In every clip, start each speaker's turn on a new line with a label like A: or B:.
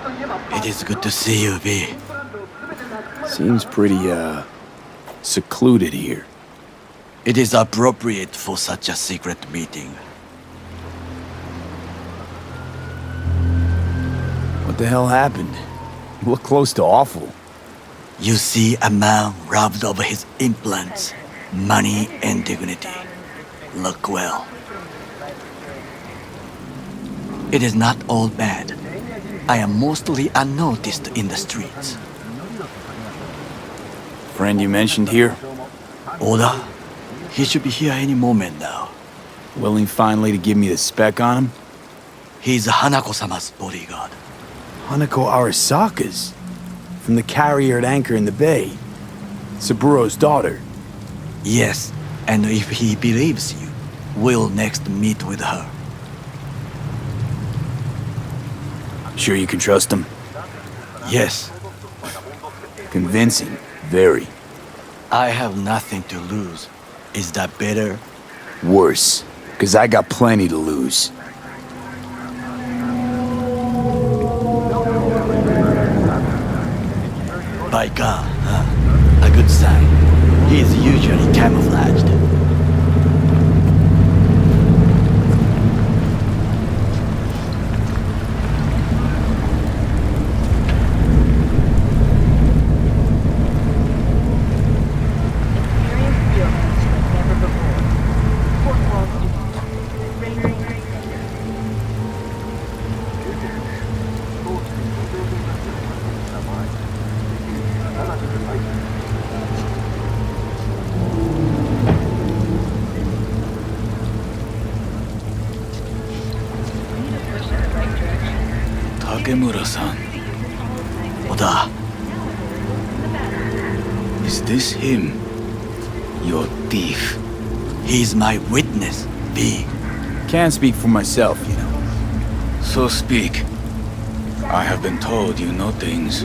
A: It is good to see you, V.
B: Seems pretty, secluded here.
A: It is appropriate for such a secret meeting.
B: What the hell happened? You look close to awful.
A: You see a man robbed of his implants, money and dignity. Look well. It is not all bad. I am mostly unnoticed in the streets.
B: Friend you mentioned here?
A: Oda? He should be here any moment now.
B: Willing finally to give me the spec on him?
A: He's Hanako-sama's bodyguard.
B: Hanako Arasaka's? From the carrier at anchor in the bay. Saburo's daughter.
A: Yes, and if he believes you, we'll next meet with her.
B: Sure you can trust him?
A: Yes.
B: Convincing. Very.
A: I have nothing to lose. Is that better?
B: Worse. 'Cause I got plenty to lose.
A: By God, huh? A good sign. He is usually camouflaged.
B: Takemura-san.
A: Oda,
B: Is this him? Your thief.
A: he's my witness, V.
B: Can't speak for myself, you know. So speak. I have been told you know things.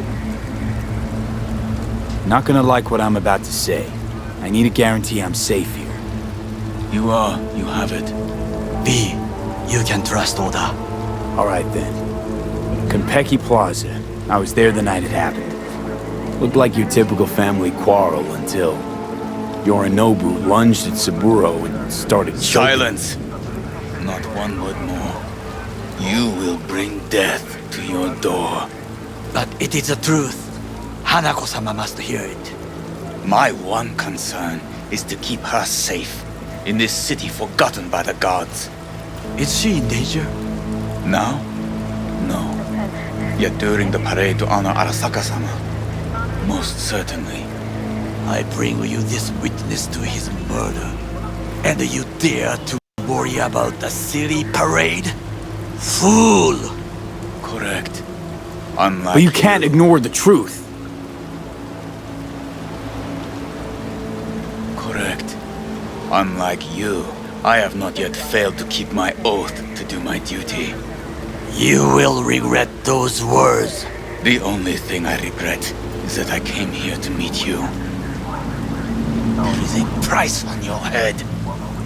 B: Not gonna like what I'm about to say. I need a guarantee I'm safe here. You are. You have it.
A: V, you can trust Oda.
B: All right then. Konpeki Plaza. I was there the night it happened. Looked like your typical family quarrel until Yorinobu lunged at Saburo and started choking.
C: Silence! Not one word more. You will bring death to your door.
A: But it is the truth. Hanako-sama must hear it.
C: My one concern is to keep her safe in this city forgotten by the gods.
A: Is she in danger?
C: Now? No. Yet during the parade to honor Arasaka-sama, most certainly.
A: I bring you this witness to his murder. And you dare to worry about the silly parade? Fool!
C: Correct. Unlike
B: But you can't ignore the truth.
C: Correct. Unlike you, I have not yet failed to keep my oath to do my duty.
A: You will regret those words.
C: The only thing I regret is that I came here to meet you. There is a price on your head.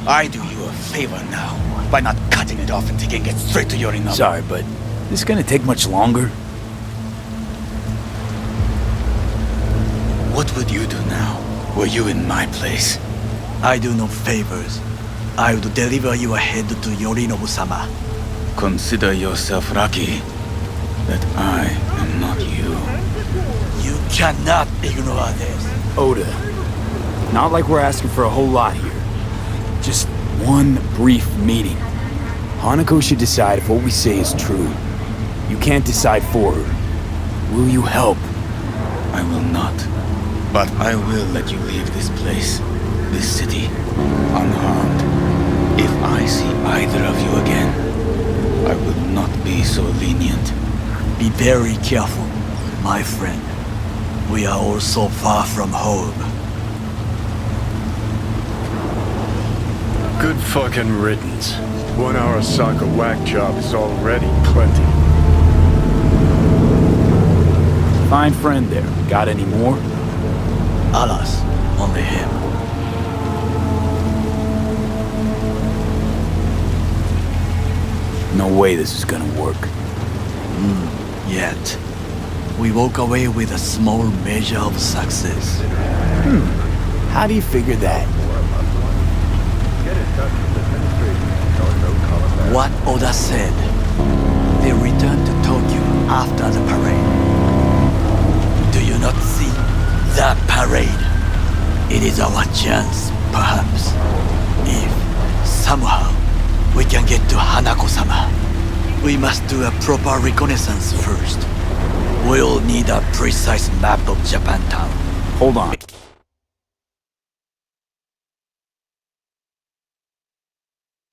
C: I do you a favor now by not cutting it off and taking it straight to your enough.
B: Sorry, but this gonna take much longer?
C: What would you do now, were you in my place?
A: I do no favors. I would deliver your head to Yorinobu-sama.
C: Consider yourself lucky that I am not you.
A: You cannot ignore this.
B: Oda, not like we're asking for a whole lot here. Just one brief meeting. Hanako should decide if what we say is true. You can't decide for her. Will you help?
C: I will not. But I will let you leave this place, this city, unharmed. If I see either of you again, I will not be so lenient.
A: Be very careful, my friend. We are all so far from home.
D: Good fucking riddance. One Arasaka whack job is already plenty.
B: Fine friend there. Got any more?
A: Alas, only him.
B: No way this is gonna work.
A: Yet, we walk away with a small measure of success.
B: How do you figure that?
A: What Oda said, they return to Tokyo after the parade. Do you not see that parade? It is our chance, perhaps. If, somehow, we can get to Hanako-sama, we must do a proper reconnaissance first. We'll need a precise map of Japantown.
B: Hold on.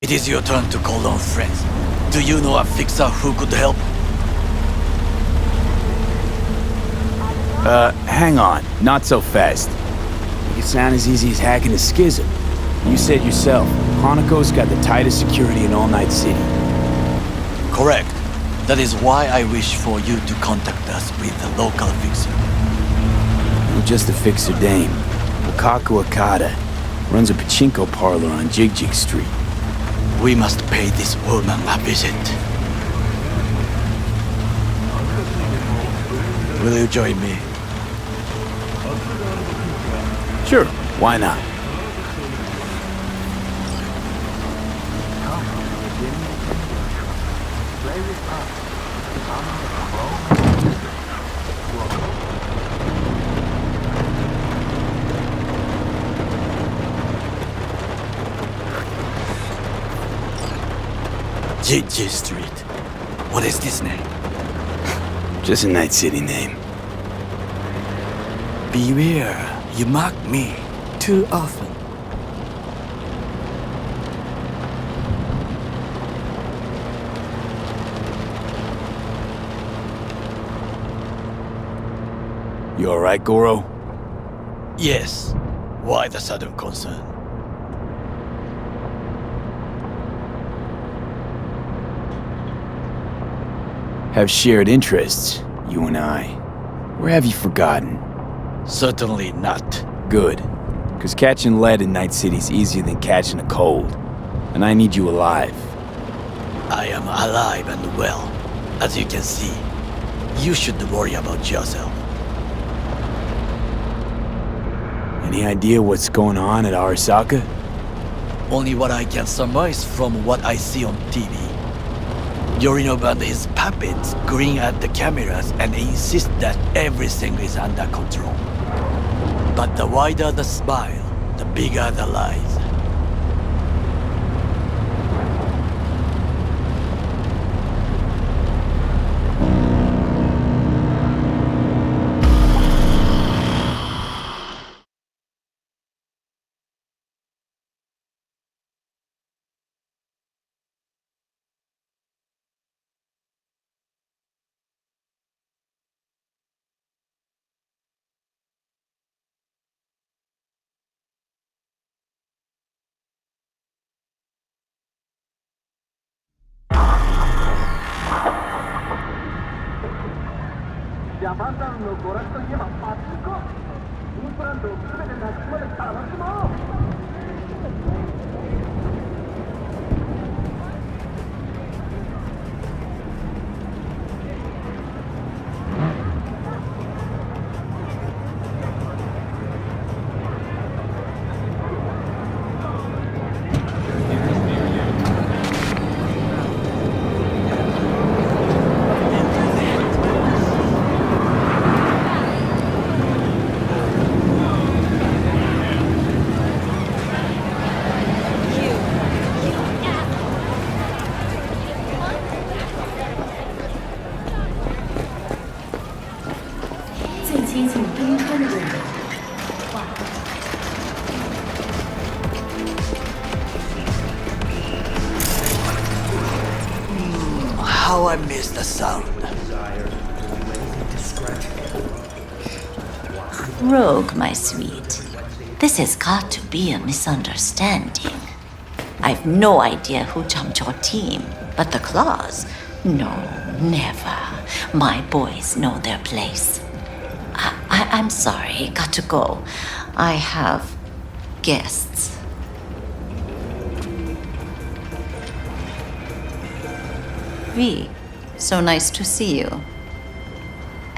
A: It is your turn to call on friends. Do you know a fixer who could help?
B: Hang on. Not so fast. Make it sound as easy as hacking a schism. You said yourself, Hanako's got the tightest security in All Night City.
A: Correct. That is why I wish for you to contact us with the local fixer.
B: Not just a fixer dame. Wakako Okada runs a pachinko parlor on Jig Jig Street.
A: We must pay this woman a visit. Will you join me?
B: Sure, why not?
A: GG Street. What is this name?
B: Just a Night City name.
A: Beware, you mock me too often.
B: You alright, Goro?
A: Yes. Why the sudden concern?
B: Have shared interests, you and I. Or have you forgotten?
A: Certainly not.
B: Good. Because catching lead in Night City's easier than catching a cold. And I need you alive.
A: I am alive and well. As you can see, you should worry about yourself.
B: Any idea what's going on at Arasaka?
A: Only what I can surmise from what I see on TV. Yorinobu and his puppets grin at the cameras and insist that everything is under control. But the wider the smile, the bigger the lies. How I miss the sound.
E: Rogue, my sweet. This has got to be a misunderstanding. I've no idea who jumped your team, but the claws? No, never. My boys know their place. I'm sorry, got to go. I have guests. V, so nice to see you.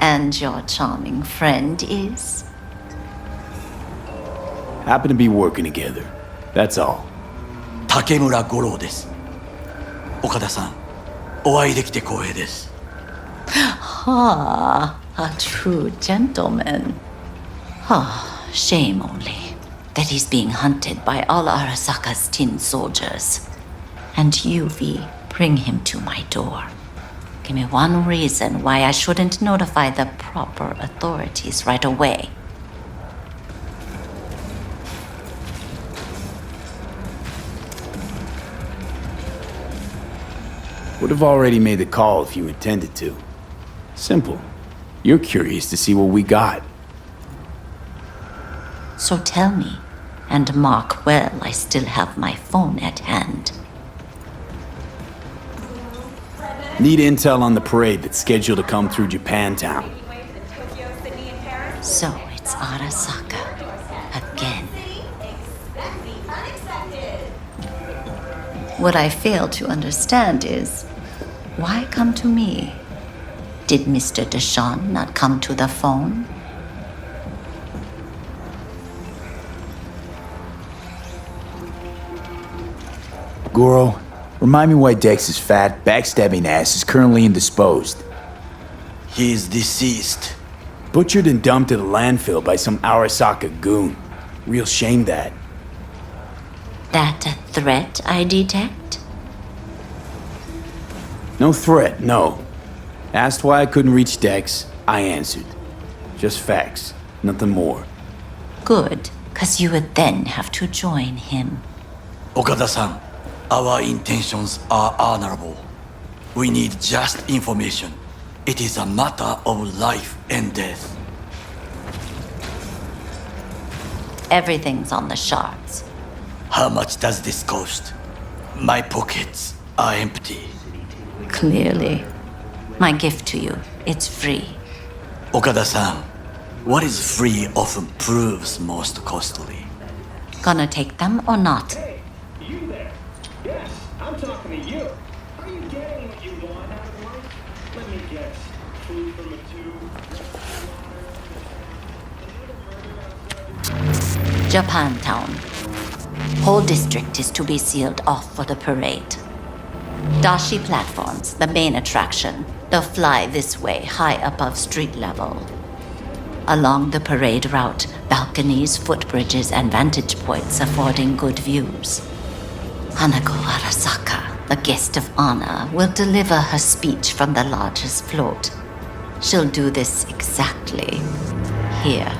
E: And your charming friend is?
B: Happen to be working together. That's all.
A: Takemura 五郎です。岡田さん、お会いできて光栄です。
E: Ah, a true gentleman. Ah, shame only that he's being hunted by all Arasaka's tin soldiers. And you, V, bring him to my door. Give me one reason why I shouldn't notify the proper authorities right away.
B: Would have already made the call if you intended to. Simple. You're curious to see what we got.
E: So tell me, and mark well I still have my phone at hand.
B: Need intel on the parade that's scheduled to come through Japantown.
E: So it's Arasaka. Again. What I fail to understand is, why come to me? Did Mr. Deshawn not come to the phone?
B: Goro, remind me why Dex's fat, backstabbing ass is currently indisposed.
A: He is deceased.
B: Butchered and dumped at a landfill by some Arasaka goon. Real shame that.
E: That a threat I detect?
B: No threat, no. Asked why I couldn't reach Dex, I answered. Just facts, nothing more.
E: Good, 'cause you would then have to join him.
A: Okada-san, our intentions are honorable. We need just information. It is a matter of life and death.
E: Everything's on the shards.
A: How much does this cost? My pockets are empty.
E: Clearly. My gift to you, it's free.
A: Okada-san, what is free often proves most costly.
E: Gonna take them or not?
F: You there? Yes, I'm talking to you. Are you getting what you want out of life? Let me guess. Food from a tube.
E: Japantown. Whole district is to be sealed off for the parade. Dashi platforms, the main attraction. They'll fly this way, high above street level. Along the parade route, balconies, footbridges, and vantage points affording good views. Hanako Arasaka, the guest of honor, will deliver her speech from the largest float. She'll do this exactly here.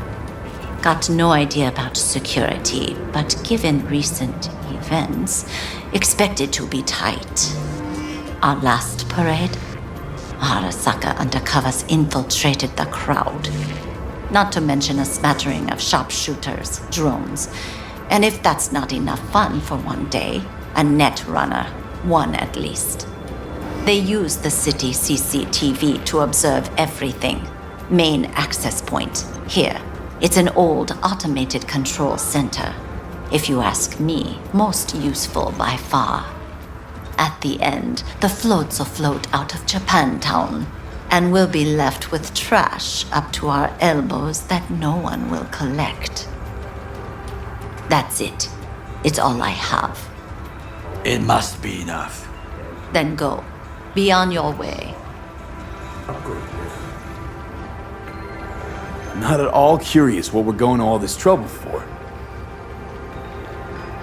E: Got no idea about security, but given recent events, expected to be tight. Our last parade, Arasaka undercovers infiltrated the crowd. Not to mention a smattering of sharpshooters, drones, and if that's not enough fun for one day, a net runner, one at least. They use the city CCTV to observe everything. Main access point, here. It's an old automated control center. If you ask me, most useful by far. At the end, the floats will float out of Japantown, and we'll be left with trash up to our elbows that no one will collect. That's it. It's all I have.
A: It must be enough.
E: Then go. Be on your way.
B: Not at all curious what we're going to all this trouble for.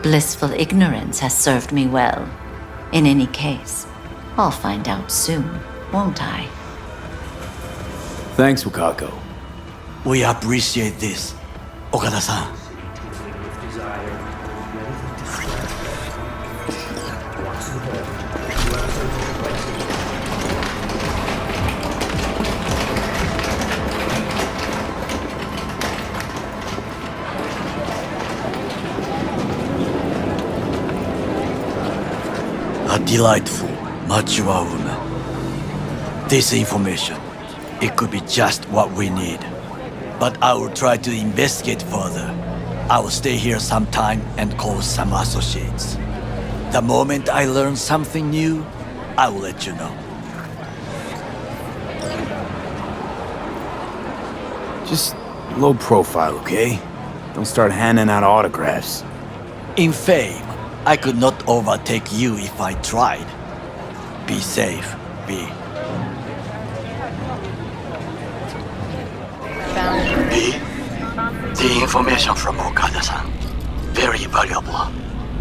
E: Blissful ignorance has served me well. In any case, I'll find out soon, won't I?
B: Thanks, Wakako.
A: We appreciate this, Okada-san. A delightful, mature woman. This information, it could be just what we need. But I will try to investigate further. I will stay here some time and call some associates. The moment I learn something new, I will let you know.
B: Just low profile, okay? Don't start handing out autographs.
A: In fame, I could not overtake you if I tried. Be safe, B. B, the information from Okada-san, very valuable.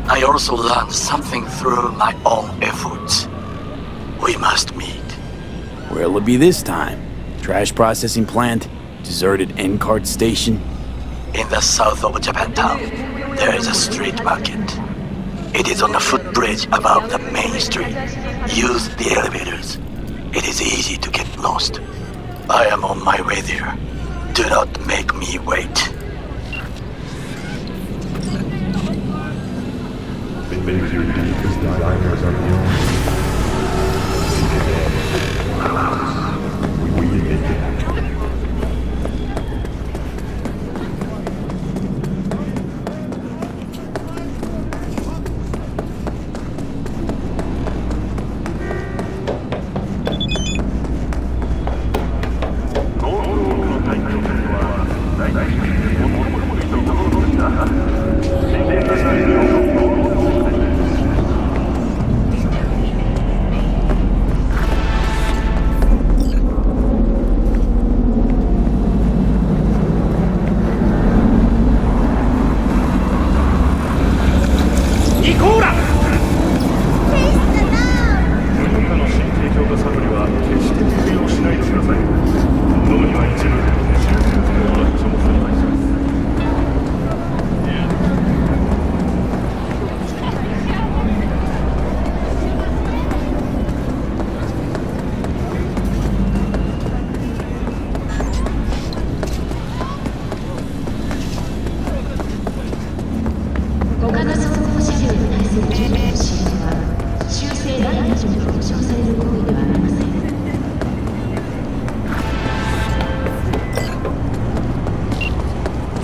A: I also learned something through my own efforts. We must meet.
B: Where'll it be this time? Trash processing plant? Deserted end-cart station?
A: In the south of Japantown, there is a street market. It is on the footbridge above the main street. Use the elevators. It is easy to get lost. I am on my way there. Do not make me wait.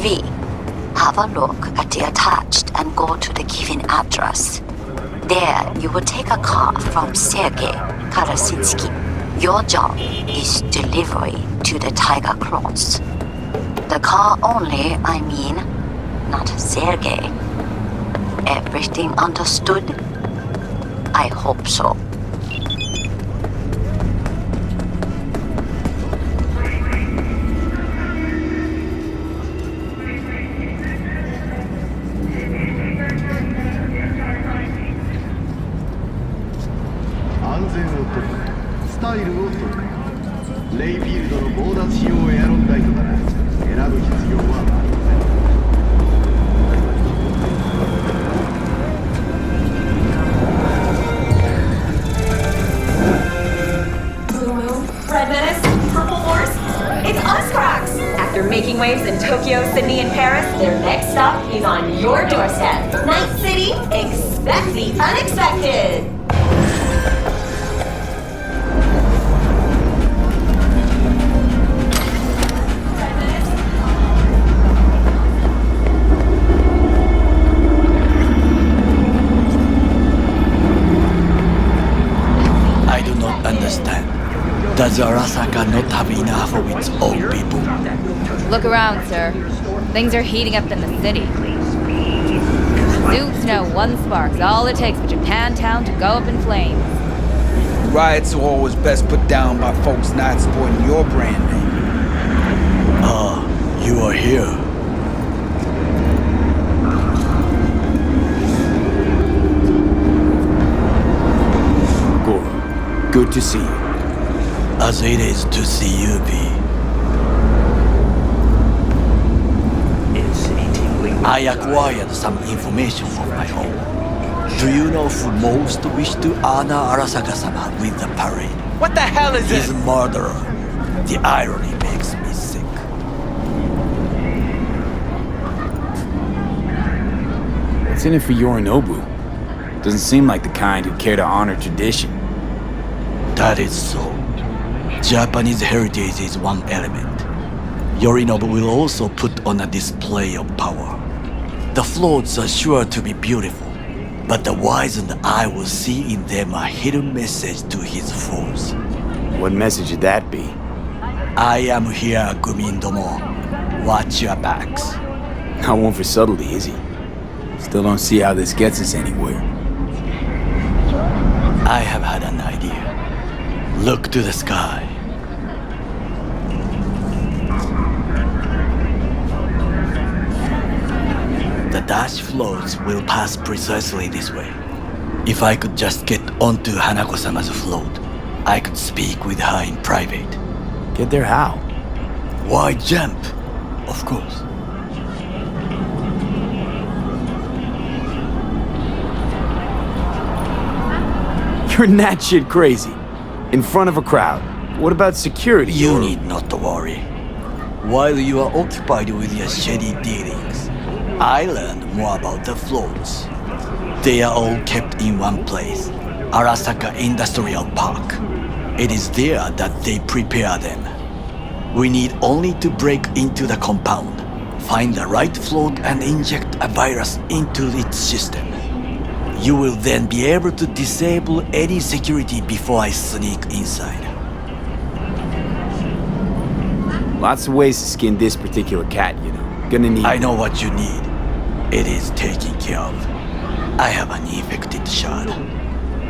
E: V. Have a look at the attached and go to the given address. There, you will take a car from Sergei Karasinsky. Your job is delivery to the Tiger Claws. The car only, I mean, not Sergei. Everything understood? I hope so.
G: Making waves in Tokyo, Sydney, and Paris, their next stop is on your doorstep. Night City, expect the unexpected.
A: I do not understand. Does Arasaka not have enough of its own people?
H: Look around, sir. Things are heating up in the city. Suits know one spark's all it takes for Japantown to go up in flames.
I: Riots are always best put down by folks not supporting your brand name.
A: Ah, you are here.
B: Goro, good to see you.
A: As it is to see you, V. I acquired some information of my own. Do you know who most wished to honor Arasaka-sama with the parade?
I: What the hell is
A: His
I: this?
A: murderer. The irony makes me sick.
B: What's in it for Yorinobu? Doesn't seem like the kind who'd care to honor tradition.
A: That is so. Japanese heritage is one element. Yorinobu will also put on a display of power. The floats are sure to be beautiful, but the wizened eye will see in them a hidden message to his foes.
B: What message would that be?
A: I am here, Gumindomo. Watch your backs.
B: Not one for subtlety, is he? Still don't see how this gets us anywhere.
A: I have had an idea. Look to the sky. The dash floats will pass precisely this way. If I could just get onto Hanako-sama's float, I could speak with her in private.
B: Get there how?
A: Why jump? Of course.
B: You're that shit crazy. In front of a crowd. What about security?
A: You need not to worry. While you are occupied with your shady dealings, I learned more about the floats. They are all kept in one place, Arasaka Industrial Park. It is there that they prepare them. We need only to break into the compound, find the right float and inject a virus into its system. You will then be able to disable any security before I sneak inside.
B: Lots of ways to skin this particular cat, you know. Gonna need...
A: I know what you need. It is taken care of. I have an infected shard.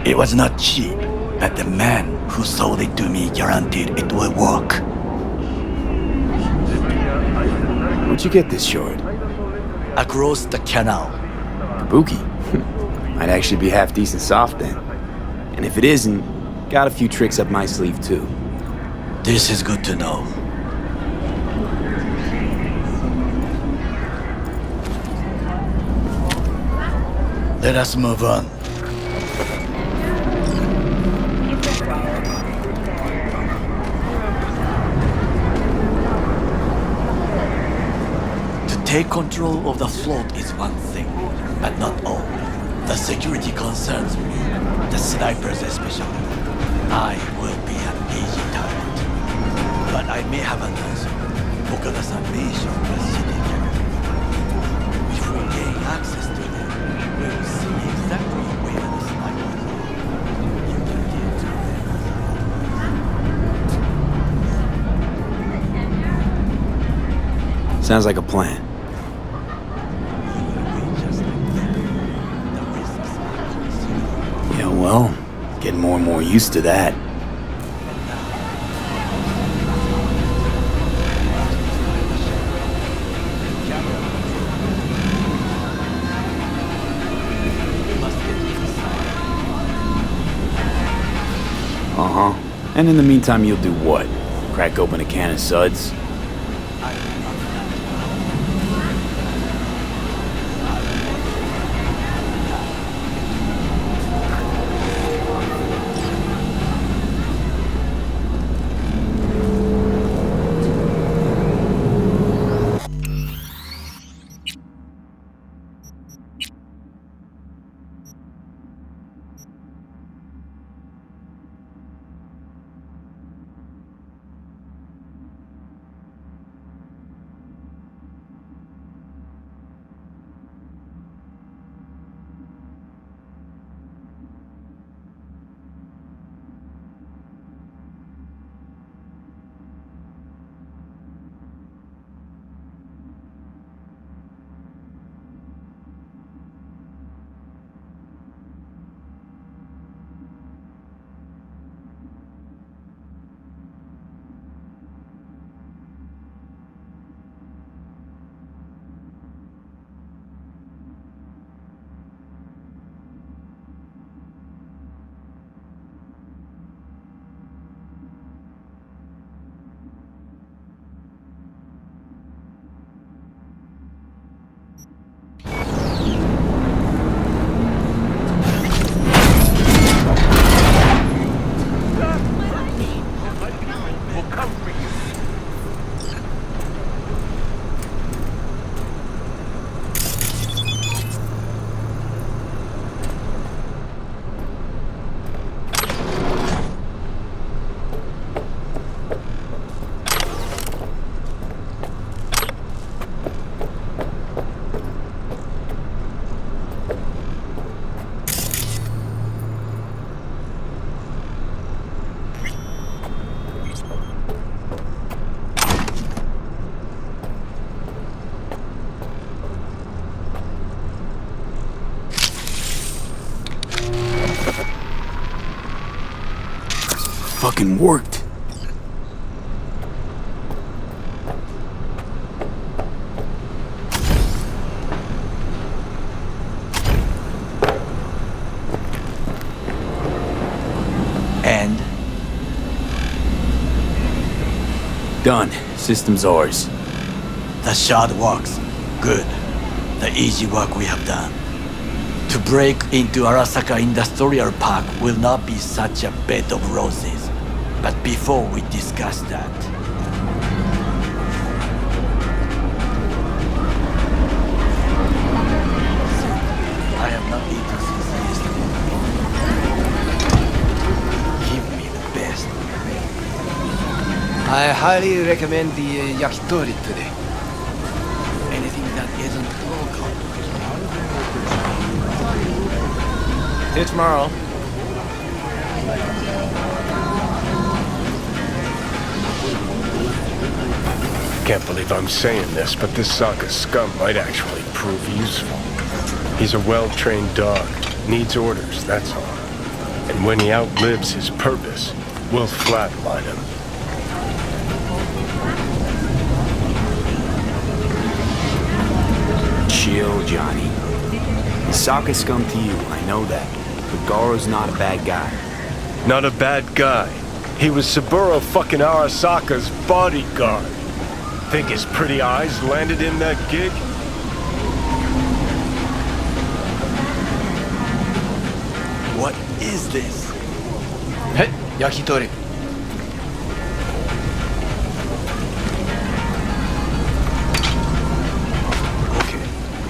A: It was not cheap, but the man who sold it to me guaranteed it will work.
B: Where'd you get this shard?
A: Across the canal.
B: Kabuki. Might actually be half decent soft then. And if it isn't, got a few tricks up my sleeve too.
A: This is good to know. Let us move on. To take control of the float is one thing, but not all. The security concerns me, the snipers especially. I will be an easy target. But I may have an answer. Okada-san may show the city camera. If we gain access to them, we will see exactly where the snipers are. You can get to them.
B: Sounds like a plan. Yeah, well, getting more and more used to that. Uh-huh. And in the meantime, you'll do what? Crack open a can of suds? fucking worked.
A: And
B: Done. System's ours.
A: the shard works. Good. The easy work we have done. To break into Arasaka Industrial Park will not be such a bed of roses. But before we discuss that, I have not eaten since yesterday. Give me the best.
J: I highly recommend the yakitori today.
A: Anything that isn't local.
J: See you tomorrow.
D: Can't believe I'm saying this, but this Saka scum might actually prove useful. He's a well-trained dog. Needs orders, that's all. And when he outlives his purpose, we'll flatline him.
B: Chill, Johnny. Saka scum to you, I know that. But Garo's not a bad guy.
D: Not a bad guy. He was Saburo fucking Arasaka's bodyguard. Think his pretty eyes landed in that gig?
A: What is this?
J: Hey, yakitori.
A: Okay,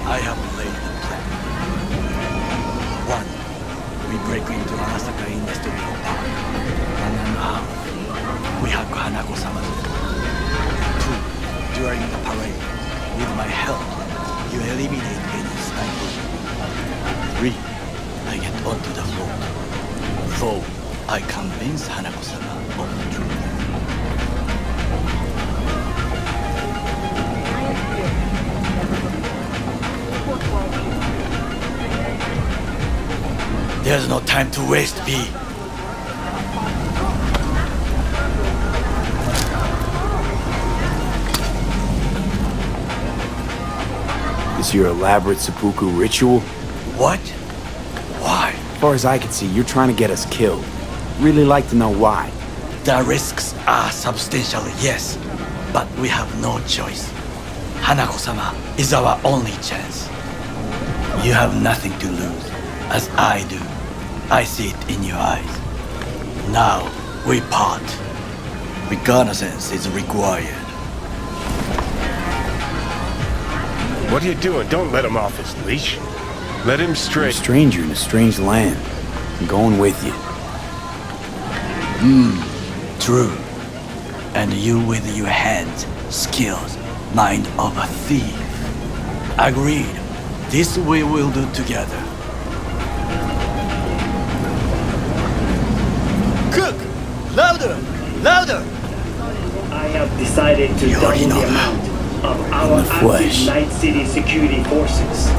A: I have laid the plan. 1. We break into Arasaka Industrial Park. 1.5. We hack Hanako-sama's door. 2. During the parade, with my help, you eliminate any snipers. 3. I get onto the floor. 4. I convince Hanako-sama of the truth. There's no time to waste, B.
B: This your elaborate seppuku ritual?
A: What? Why?
B: As far as I can see, you're trying to get us killed. Really like to know why.
A: The risks are substantial, yes, but we have no choice. Hanako-sama is our only chance. You have nothing to lose, as I do. I see it in your eyes. Now, we part. Reconnaissance is required.
D: What are you doing? Don't let him off his leash. Let him
B: You're a
D: straight.
B: stranger in a strange land. I'm going with you.
A: True. And you with your hands, skills, mind of a thief. Agreed. This we will do together. Cook! Louder! Louder!
F: I have decided to
A: You
F: double
A: already know
F: the
A: that.
F: amount of our
B: the flesh.
F: active Night City security forces.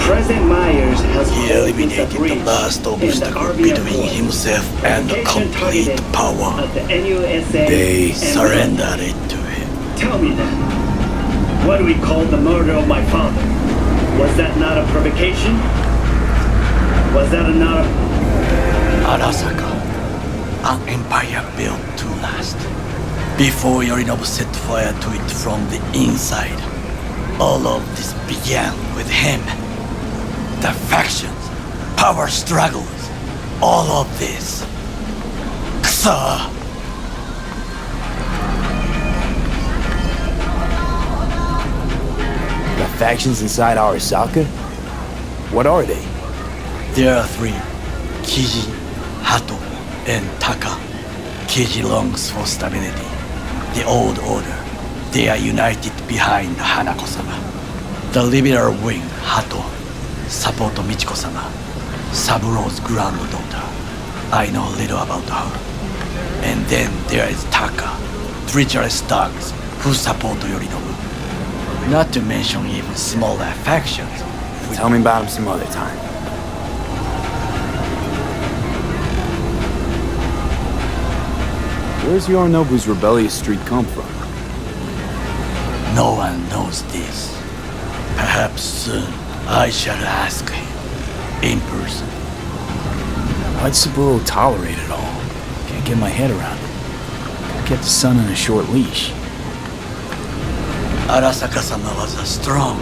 F: President Myers has
A: He
F: called this a
A: eliminated the
F: breach
A: last
F: in the
A: obstacle
F: RBF
A: between
F: force.
A: himself and
F: Location
A: complete
F: targeted
A: power.
F: at the NUSA
B: They
F: and
A: Surrendered it to him.
F: Tell me then, what we called the murder of my father, was that not a provocation? Was that not a...
A: Arasaka, an empire built to last. Before Yorinobu set fire to it from the inside, all of this began with him. The factions, power struggles, all of this. Kusa!
B: Got factions inside Arasaka? What are they?
A: There are 3, Kiji, Hato, and Taka. Kiji longs for stability. The old order. They are united behind Hanako-sama. The liberal wing, Hato, support Michiko-sama, Saburo's granddaughter. I know little about her. And then there is Taka, treacherous thugs who support Yorinobu. Not to mention even smaller factions.
B: Tell me about him some other time. Where's Yorinobu's rebellious streak come from?
A: No one knows this. Perhaps soon I shall ask him in person.
B: Why'd Saburo tolerate it all? Can't get my head around it. Kept the son on a short leash.
A: Arasaka-sama was a strong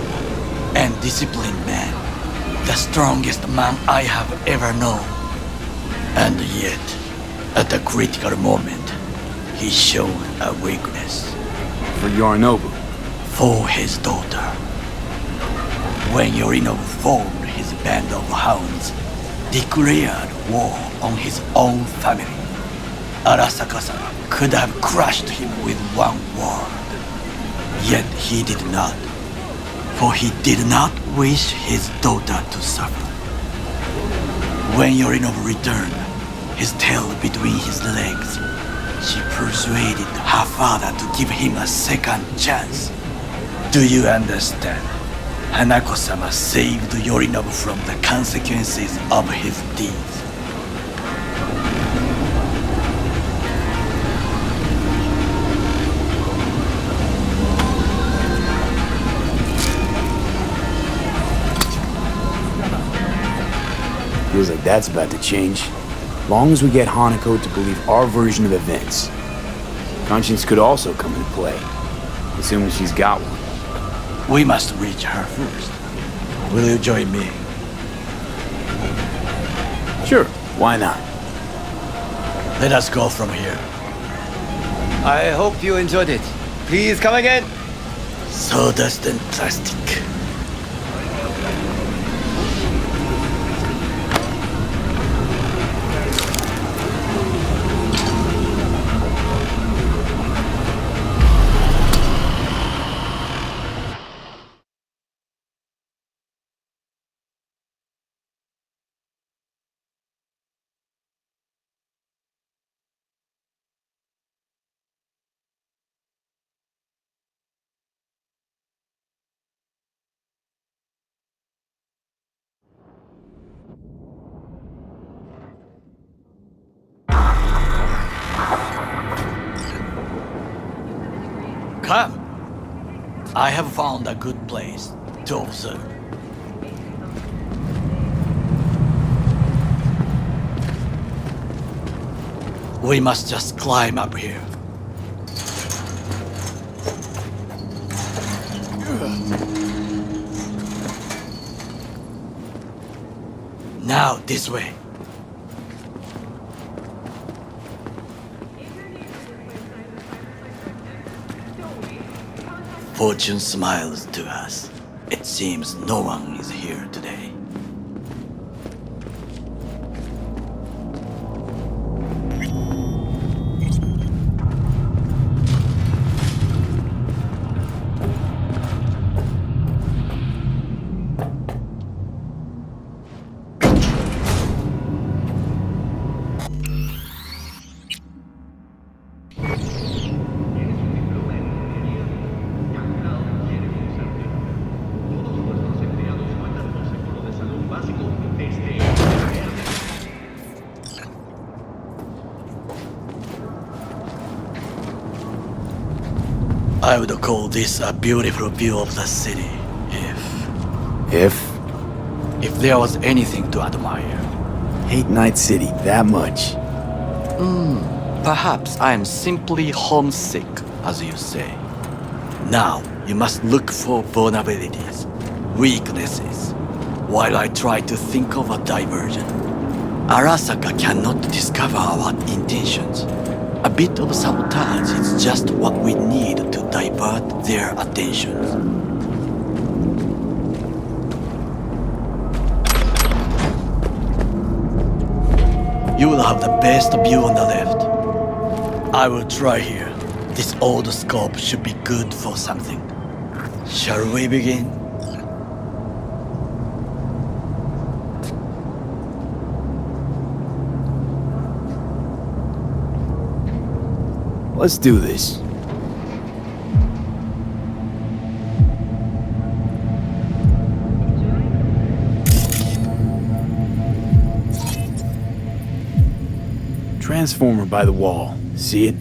A: and disciplined man. The strongest man I have ever known. And yet, at a critical moment, he showed a weakness.
B: For Yorinobu.
A: For his daughter. When Yorinobu formed his band of hounds, declared war on his own family, Arasaka-sama could have crushed him with one word. Yet he did not, for he did not wish his daughter to suffer. When Yorinobu returned, his tail between his legs, she persuaded her father to give him a second chance. Do you understand? Hanako-sama saved Yorinobu from the consequences of his deeds.
B: Feels like that's about to change. Long as we get Hanako to believe our version of events. Conscience could also come into play, assuming she's got one.
A: We must reach her first. Will you join me?
B: Sure, why not?
A: Let us go from here.
J: I hope you enjoyed it. Please come again.
A: Sawdust and plastic. Come! I have found a good place to observe. We must just climb up here. Now, this way. Fortune smiles to us. It seems no one is here today. I would call this a beautiful view of the city, if there was anything to admire.
B: Hate Night City that much.
A: Perhaps I am simply homesick, as you say. Now, you must look for vulnerabilities, weaknesses, while I try to think of a diversion. Arasaka cannot discover our intentions. A bit of sabotage is just what we need to divert their attentions. You will have the best view on the left. I will try here. This old scope should be good for something. Shall we begin?
B: Let's do this. Transformer by the wall. See it?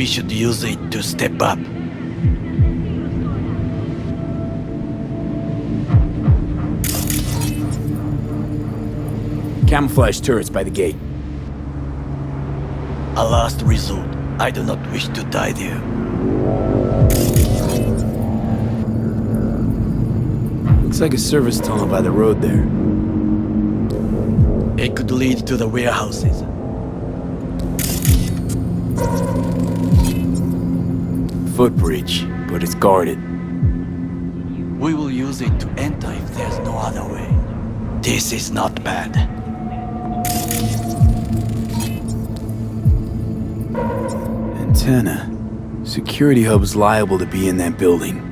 A: should use it to step up.
B: Camouflage turrets by the gate.
A: A last resort. I do not wish to die there.
B: Looks like a service tunnel by the road there.
A: It could lead to the warehouses.
B: Footbridge, but it's guarded.
A: We will use it to enter if there's no other way. This is not bad.
B: Antenna. Security hub's liable to be in that building.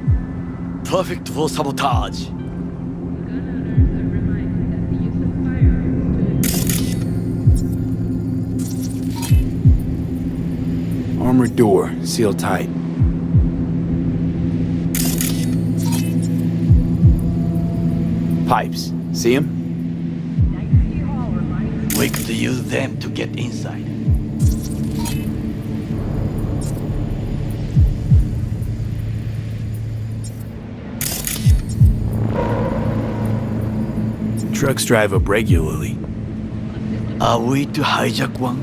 A: Perfect for sabotage.
B: Armored door, sealed tight. Pipes, see them?
A: We could use them to get inside.
B: Trucks drive up regularly.
A: Are we to hijack one?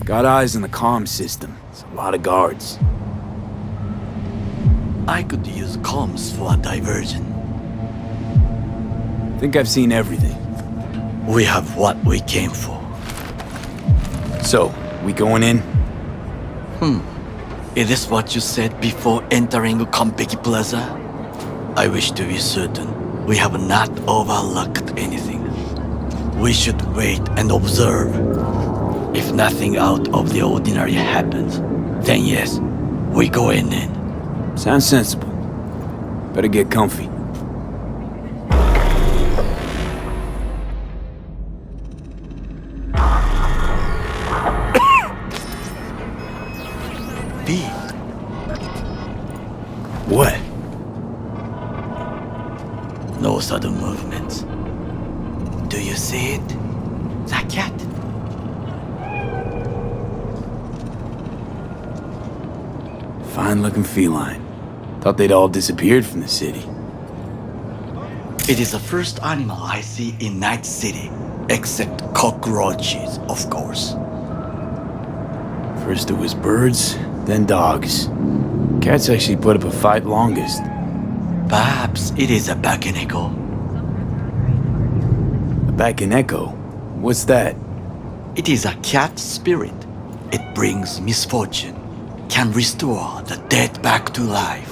B: Got eyes on the comm system. It's a lot of guards.
A: I could use comms for a diversion.
B: Think I've seen everything.
A: We have what we came for.
B: So, we going in?
A: Is this what you said before entering Konpeki Plaza? I wish to be certain we have not overlooked anything. We should wait and observe. If nothing out of the ordinary happens, then yes, we go in.
B: Sounds sensible. Better get comfy.
A: B.
B: What?
A: No sudden movements. Do you see it? The cat?
B: Fine-looking feline. Thought they'd all disappeared from the city.
A: It is the first animal I see in Night City, except cockroaches, of course.
B: First it was birds, then dogs. Cats actually put up a fight longest.
A: Perhaps it is a bakeneko.
B: A bakeneko? What's that?
A: It is a cat spirit. It brings misfortune, can restore the dead back to life.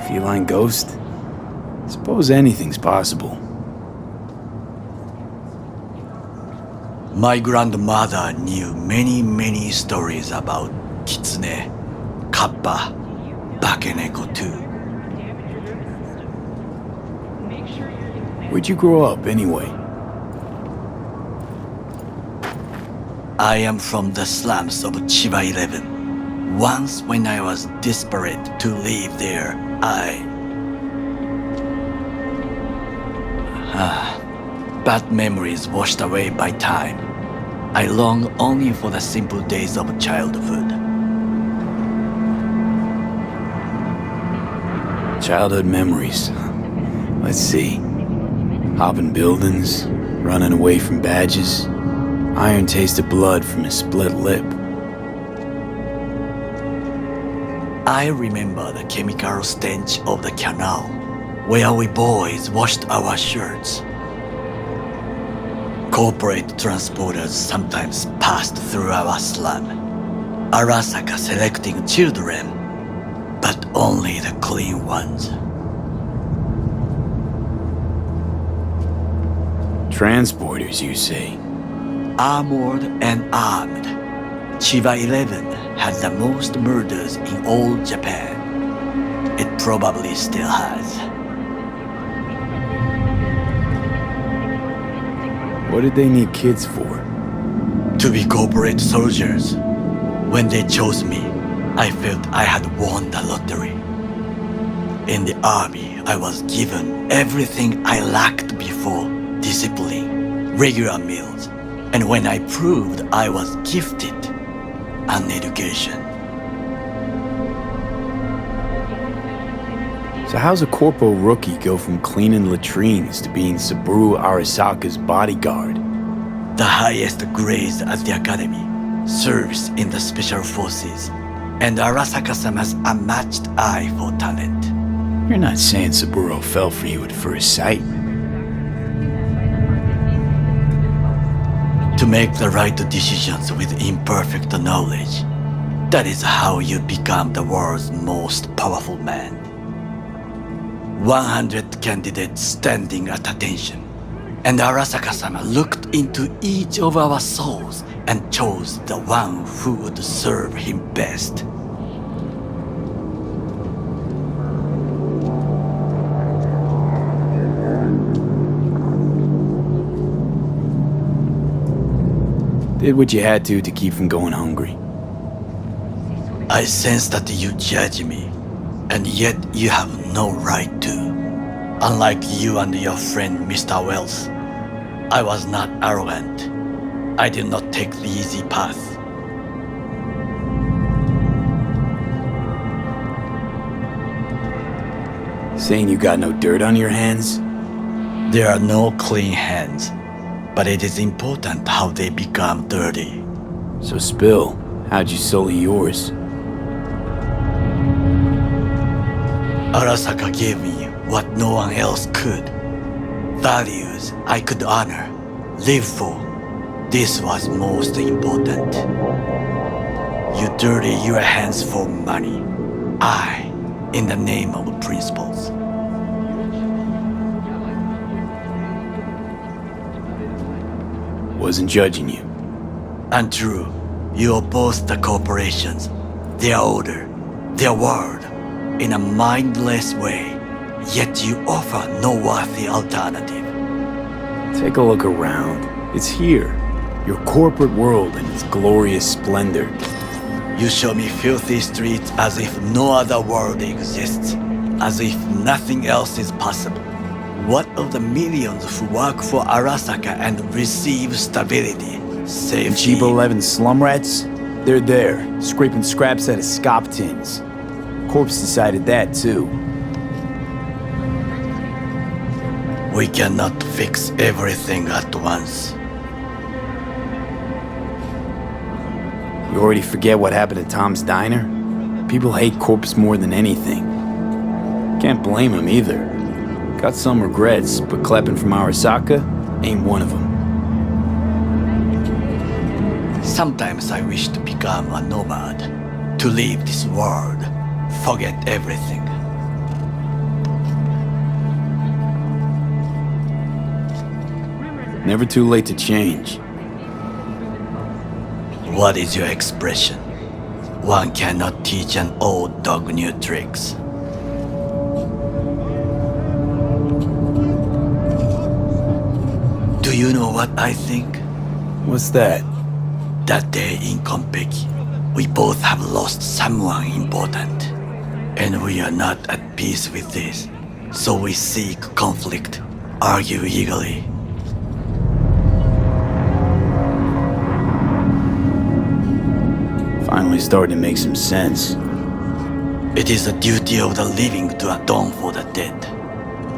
B: Feline ghost? Suppose anything's possible.
A: My grandmother knew many stories about kitsune, kappa, bakeneko too.
B: Where'd you grow up, anyway?
A: I am from the slums of Chiba 11. Once when I was desperate to live there, bad memories washed away by time. I long only for the simple days of childhood.
B: Childhood memories. Let's see. Hopping buildings, running away from badges, iron tasted blood from a split lip.
A: I remember the chemical stench of the canal, where we boys washed our shirts. Corporate transporters sometimes passed through our slum. Arasaka selecting children, but only the clean ones.
B: Transporters, you say?
A: Armored and armed. Chiba 11 had the most murders in all Japan. It probably still has.
B: What did they need kids for?
A: To be corporate soldiers. When they chose me, I felt I had won the lottery. In the army, I was given everything I lacked before: discipline, regular meals, and when I proved I was gifted, an education.
B: So how's a corpo rookie go from cleaning latrines to being Saburo Arasaka's bodyguard?
A: The highest grades at the academy, service in the special forces, and Arasaka-sama's unmatched eye for talent.
B: You're not saying Saburo fell for you at first sight.
A: To make the right decisions with imperfect knowledge, that is how you become the world's most powerful man. 100 candidates standing at attention, and Arasaka-sama looked into each of our souls and chose the one who would serve him best.
B: Did what you had to keep from going hungry.
A: I sense that you judge me, and yet you have no right to. Unlike you and your friend Mr. Wells, I was not arrogant. I did not take the easy path.
B: Saying you got no dirt on your hands?
A: There are no clean hands, but it is important how they become dirty.
B: So spill, how'd you sully yours?
A: Arasaka gave me what no one else could. Values I could honor, live for. This was most important. You dirty your hands for money. I, in the name of principles.
B: Wasn't judging you.
A: Untrue. You oppose the corporations, their order, their word, in a mindless way, yet you offer no worthy alternative.
B: Take a look around. It's here. Your corporate world in its glorious splendor.
A: You show me filthy streets as if no other world exists, as if nothing else is possible. What of the millions who work for Arasaka and receive stability, safety?
B: Cheap 11 slum rats? They're there, scraping scraps out of scop tins. Corpse decided that too.
A: We cannot fix everything at once.
B: You already forget what happened at Tom's Diner? People hate Corpse more than anything. Can't blame him either. Got some regrets, but clapping from Arasaka ain't one of them.
A: Sometimes I wish to become a nomad, to leave this world, forget everything.
B: Never too late to change.
A: What is your expression? One cannot teach an old dog new tricks. Do you know what I think?
B: What's that?
A: That day in Konpeki, we both have lost someone important. And we are not at peace with this. So we seek conflict, argue eagerly.
B: Finally starting to make some sense.
A: It is the duty of the living to atone for the dead.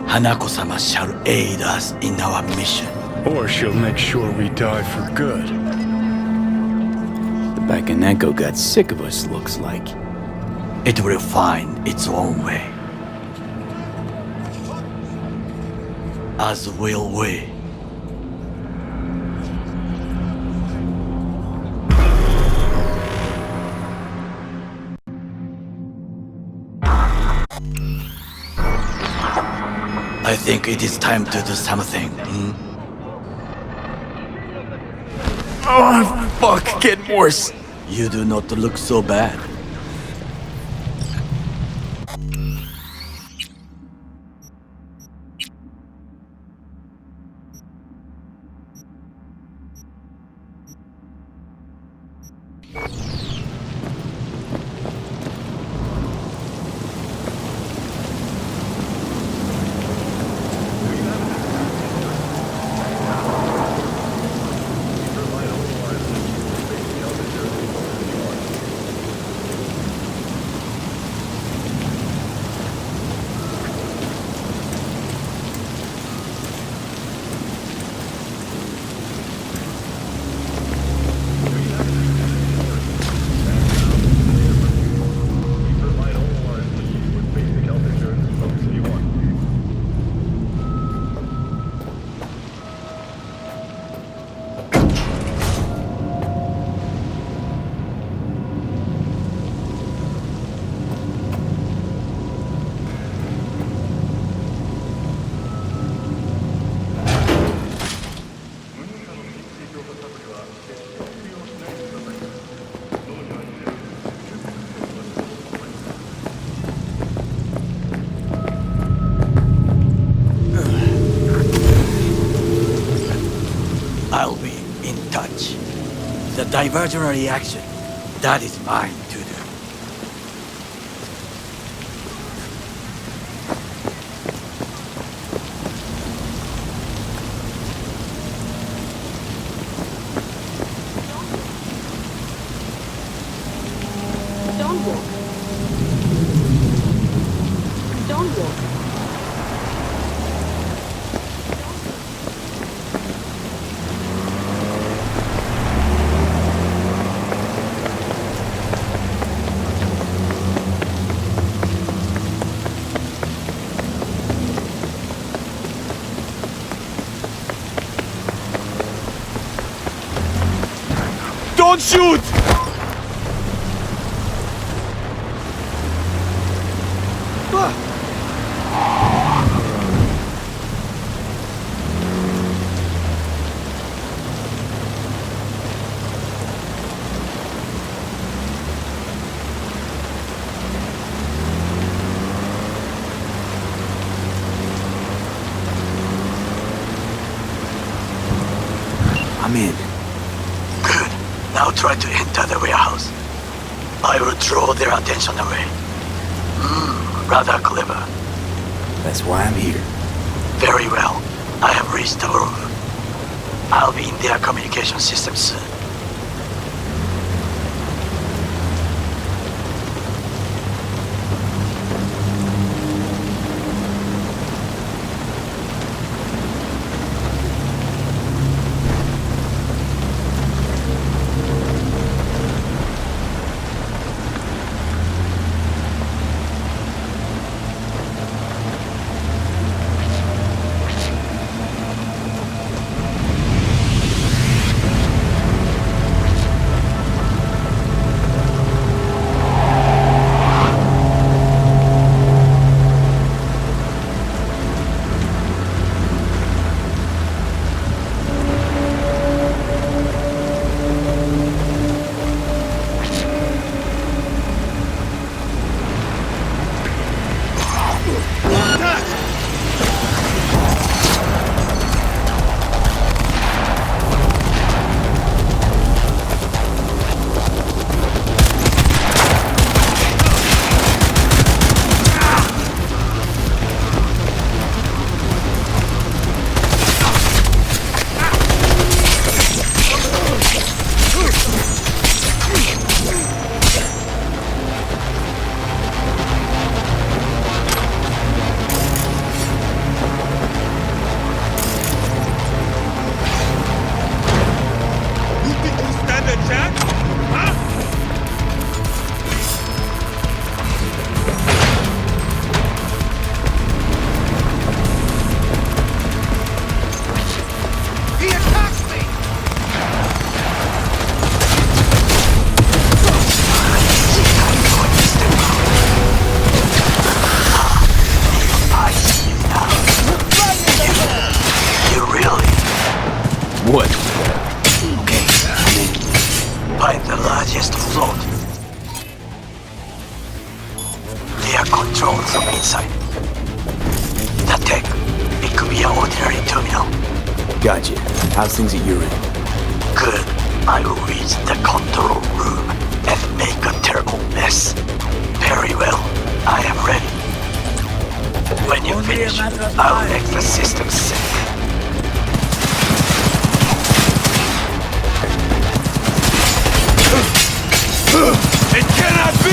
A: Hanako-sama shall aid us in our mission.
D: Or she'll make sure we die for good.
B: The Bakaneko got sick of us, looks like.
A: It will find its own way. As will we. I think it is time to do something.
B: Oh, fuck, getting worse.
A: You do not look so bad. I'll be in touch. The diversionary action, that is mine to do.
K: Don't walk. Don't walk.
B: Don't shoot! I'm in.
A: Good. Now try to enter the warehouse. I will draw their attention away. Rather clever.
B: That's why I'm here.
A: Very well. I have reached the roof. I'll be in their communication system soon.
B: What?
A: Okay, I'm in. Find the largest float. They are controlled from inside. The tech, it could be an ordinary terminal.
B: Gotcha. How's things at your end?
A: Good. I will reach the control room and make a terrible mess. Very well. I am ready. When you finish, I'll make the system sync.
B: It cannot be!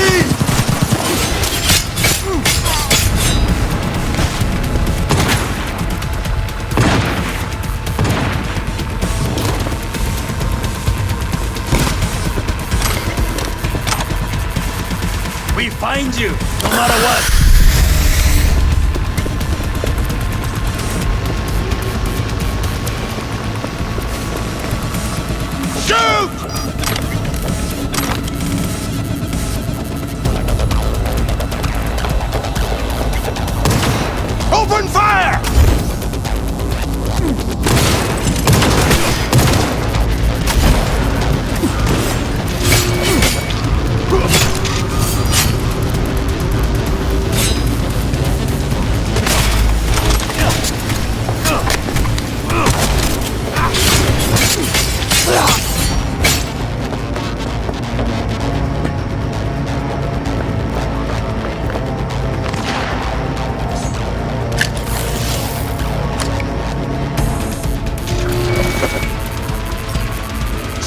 J: We find you, no matter what.
B: Shoot! Open fire!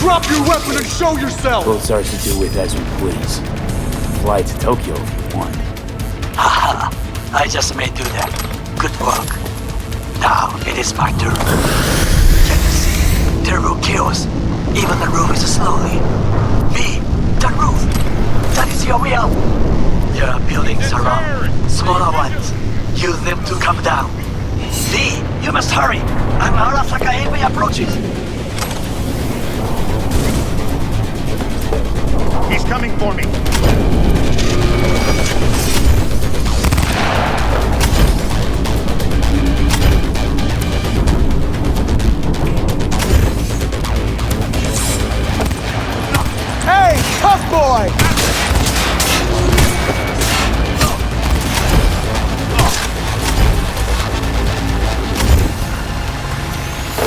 L: Drop your weapon and show yourself!
B: Both ours to do with as we please. Fly to Tokyo if you want.
A: Haha, I just may do that. Good work. Now it is my turn. Can you see? Terrible chaos. Even the roof is slowly. V, the roof. That is your way out. There are buildings around. Smaller ones. Use them to come down. V, you must hurry. I'm Arasaka enemy approaches.
L: He's coming for me. Hey, tough boy!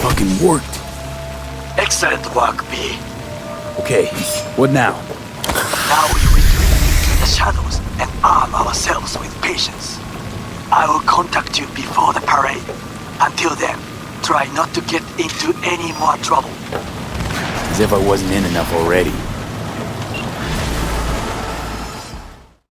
B: Fucking worked.
A: Excellent work, V.
B: Okay, what now?
A: Now we retreat into the shadows and arm ourselves with patience. I will contact you before the parade. Until then, try not to get into any more trouble.
B: As if I wasn't in enough already.